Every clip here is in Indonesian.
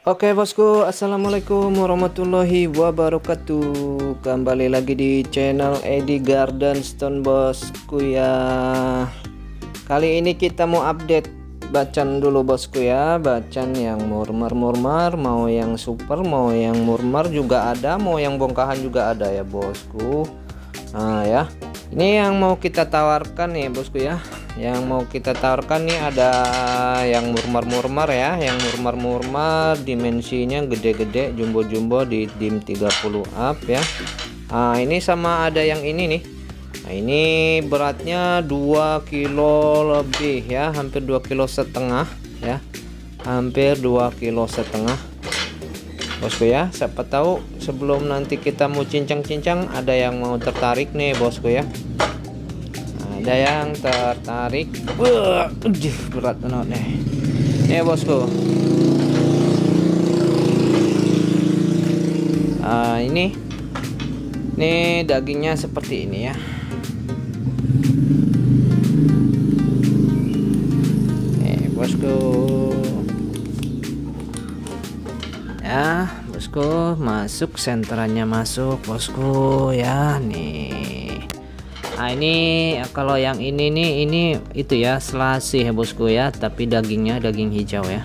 Oke bosku, assalamualaikum warahmatullahi wabarakatuh. Kembali lagi di channel Edi Garden Stone bosku ya. Kali ini kita mau update bacan dulu bosku ya. Bacan yang murmur-murmur, mau yang super, mau yang murmur juga ada, mau yang bongkahan juga ada ya bosku. Nah ya, ini yang mau kita tawarkan nih bosku ya. Yang mau kita tawarkan nih ada yang murmur-murmur ya, yang murmur-murmur dimensinya gede-gede, jumbo-jumbo di dim 30 up ya. Nah ini sama ada yang ini nih. Nah ini beratnya 2 kilo lebih ya, hampir 2 kilo setengah ya, hampir 2 kilo setengah bosku ya. Siapa tahu sebelum nanti kita mau cincang-cincang ada yang mau tertarik nih bosku ya, ada yang tertarik. Berat banget nih ya bosku. Ini dagingnya seperti ini ya. Bosku ya, bosku masuk senterannya, masuk bosku ya nih. Nah ini kalau yang ini nih, ini itu ya selasih ya bosku ya, tapi dagingnya daging hijau ya,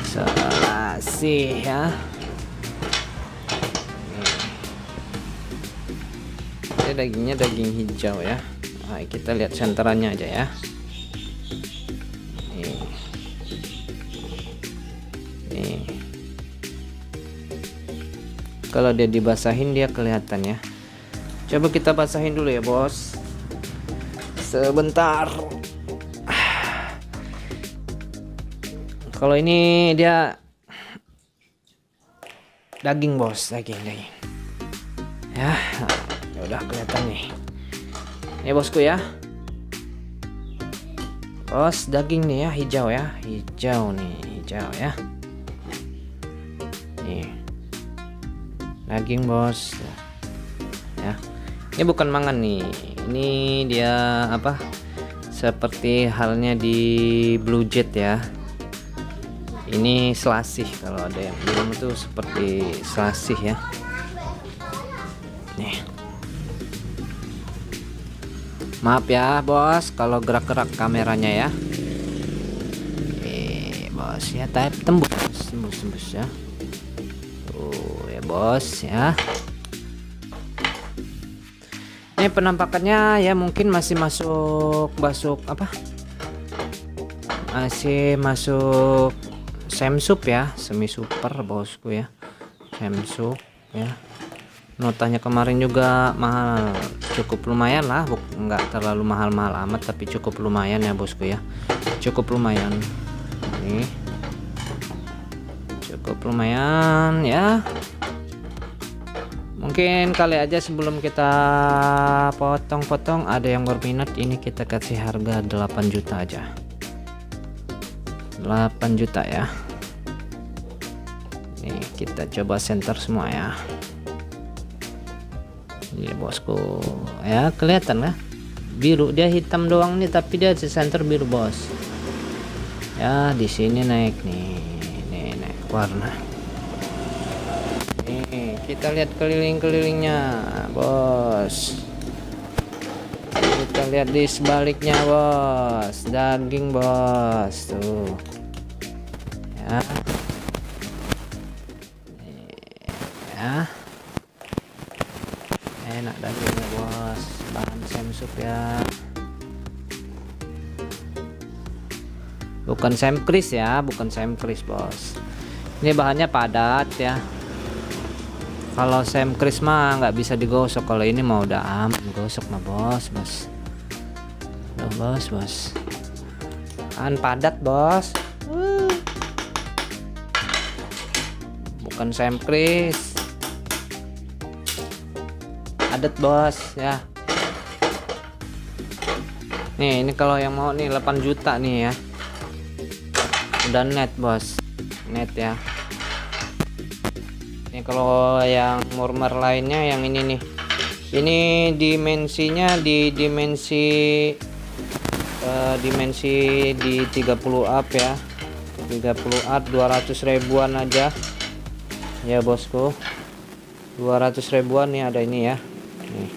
selasih ya. Ini dagingnya daging hijau ya. Nah, kita lihat senterannya aja ya. Nih. Kalau dia dibasahin dia kelihatan ya. Coba kita basahin dulu ya bos, sebentar. Kalau ini dia daging bos, daging ya. Udah kelihatan nih ya bosku ya. Bos daging nih ya, hijau ya, hijau nih, hijau ya. Nih daging bos ya. Ini bukan mangan nih, ini dia apa, seperti halnya di blue jet ya. Ini selasih, kalau ada yang bilang itu seperti selasih ya. Nih, maaf ya bos kalau gerak-gerak kameranya ya. Bos ya, tapi tembus ya. Tuh ya bos ya. Ini penampakannya ya mungkin masih masuk apa, masih masuk semsup ya, semi super bosku ya, semsup ya. Notanya kemarin juga mahal, cukup lumayan lah, nggak terlalu mahal-mahal amat, tapi cukup lumayan ya bosku ya, cukup lumayan. Nih cukup lumayan ya. Mungkin kali aja sebelum kita potong-potong ada yang berminat, ini kita kasih harga 8 juta aja, 8 juta ya. Nih kita coba center semua ya. Ini bosku ya, kelihatan lah biru, dia hitam doang nih tapi dia di center biru bos ya. Di sini naik nih, naik warna. Nih kita lihat keliling-kelilingnya bos, kita lihat di sebaliknya bos, daging bos tuh ya. Ya enak dagingnya bos, bahan semsup ya, bukan semkris ya, bukan semkris bos. Ini bahannya padat ya. Kalau semkris mah nggak bisa digosok, kalau ini mau udah aman gosok mah bos. Udah bos bahan padat bos, bukan semkris, adat bos ya. Nih ini kalau yang mau nih 8 juta nih ya, udah net bos, net ya. Ini kalau yang murmur lainnya yang ini nih, ini dimensinya di dimensi di 30 up ya. 30 art 200 ribuan aja ya bosku. 200 ribuan nih, ada ini ya nih.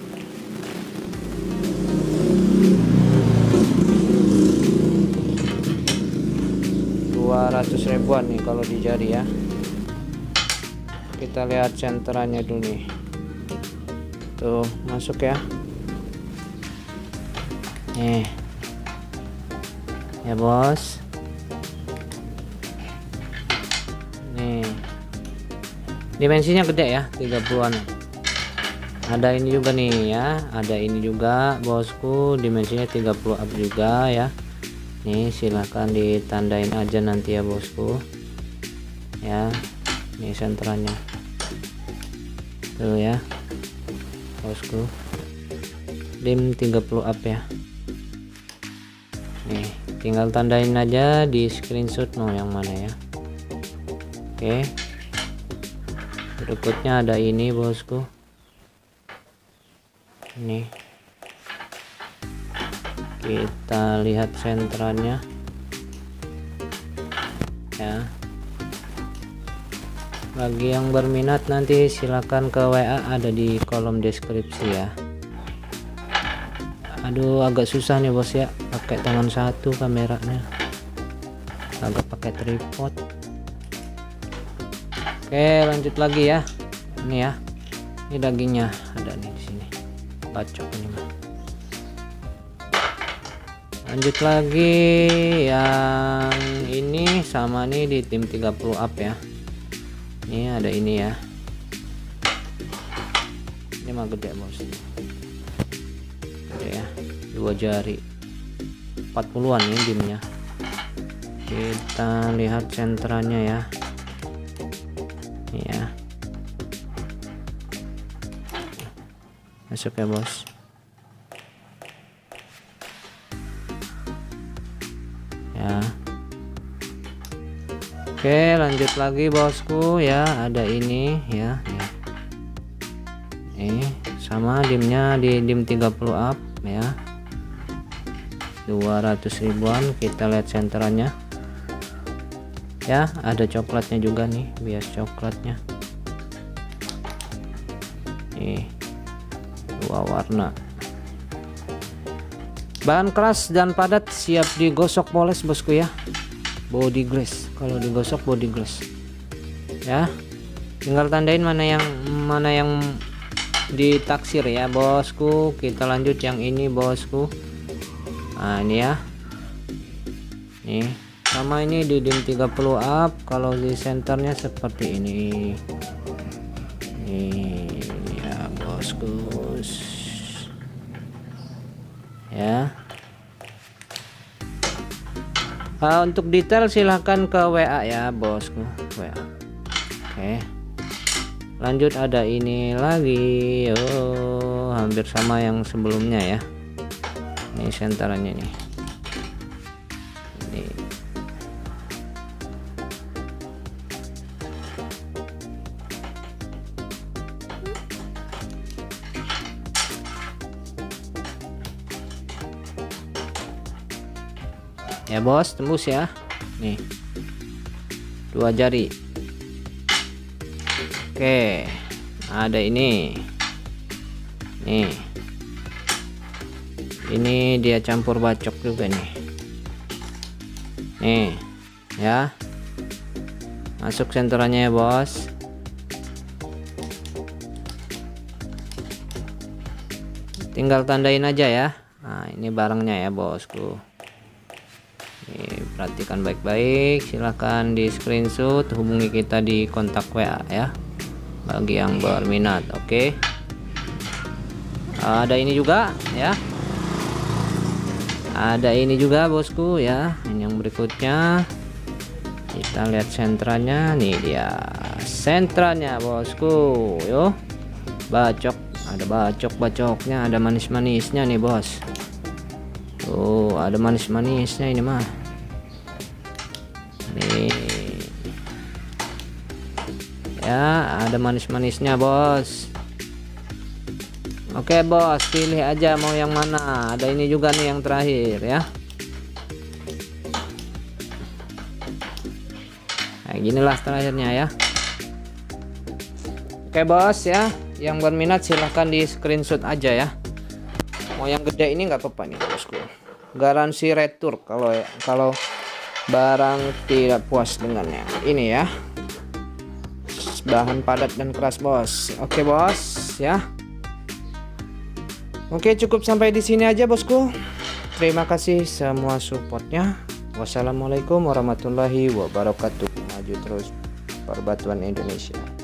Ribuan nih kalau di jari ya. Kita lihat senterannya dulu nih, tuh masuk ya nih ya bos. Nih dimensinya gede ya, 30-an. Ada ini juga nih ya, ada ini juga bosku, dimensinya 30 up juga ya. Nih silahkan ditandain aja nanti ya bosku ya. Nih senterannya tuh ya bosku, dim 30 up ya. Nih tinggal tandain aja di screenshot mau yang mana ya. Oke, berikutnya ada ini bosku, ini kita lihat senterannya ya. Bagi yang berminat nanti silakan ke WA, ada di kolom deskripsi ya. Aduh agak susah nih bos ya, pakai tangan satu kameranya, agak pakai tripod. Oke lanjut lagi ya. Ini ya, ini dagingnya ada nih di sini, bacok ini mah. Lanjut lagi yang ini sama nih di tim 30 up ya. Ini ada ini ya, ini mah gede bos, gede ya, 2 jari 40-an ini dimnya. Kita lihat senterannya ya, ini ya masuk ya bos. Ya oke lanjut lagi bosku ya, ada ini ya nih sama dimnya di dim 30 up ya, 200 ribuan. Kita lihat senterannya ya, ada coklatnya juga nih, bias coklatnya nih, 2 warna. Bahan keras dan padat, siap digosok poles bosku ya, body glass. Kalau digosok body glass ya, tinggal tandain mana yang ditaksir ya bosku. Kita lanjut yang ini bosku. Nah ini ya, nih sama ini di dim 30 up. Kalau di senternya seperti ini ya bosku ya. Untuk detail silahkan ke WA ya bosku, WA. Oke lanjut, ada ini lagi, oh hampir sama yang sebelumnya ya. Ini senterannya nih, ini ya bos, tembus ya nih, 2 jari. Oke ada ini nih, ini dia campur bacok juga nih ya, masuk senterannya ya bos. Tinggal tandain aja ya. Nah ini barangnya ya bosku. Perhatikan baik-baik, silahkan di screenshot, hubungi kita di kontak WA ya bagi yang berminat. Oke ada ini juga ya, ada ini juga bosku ya. Ini yang berikutnya, kita lihat sentranya. Nih dia sentranya bosku, yo bacok, ada bacoknya, ada manis-manisnya nih bos. Tuh ada manis-manisnya ini mah nih ya, ada manis-manisnya bos. Oke bos, pilih aja mau yang mana. Ada ini juga nih yang terakhir ya. ginilah terakhirnya ya. Oke bos ya, yang berminat silahkan di screenshot aja ya. Mau yang gede ini nggak apa-apa nih bosku, garansi retur kalau barang tidak puas dengannya. Ini ya, bahan padat dan keras bos. Oke bos ya. Oke, cukup sampai di sini aja bosku. Terima kasih semua supportnya. Wassalamualaikum warahmatullahi wabarakatuh. Maju terus perbatuan Indonesia.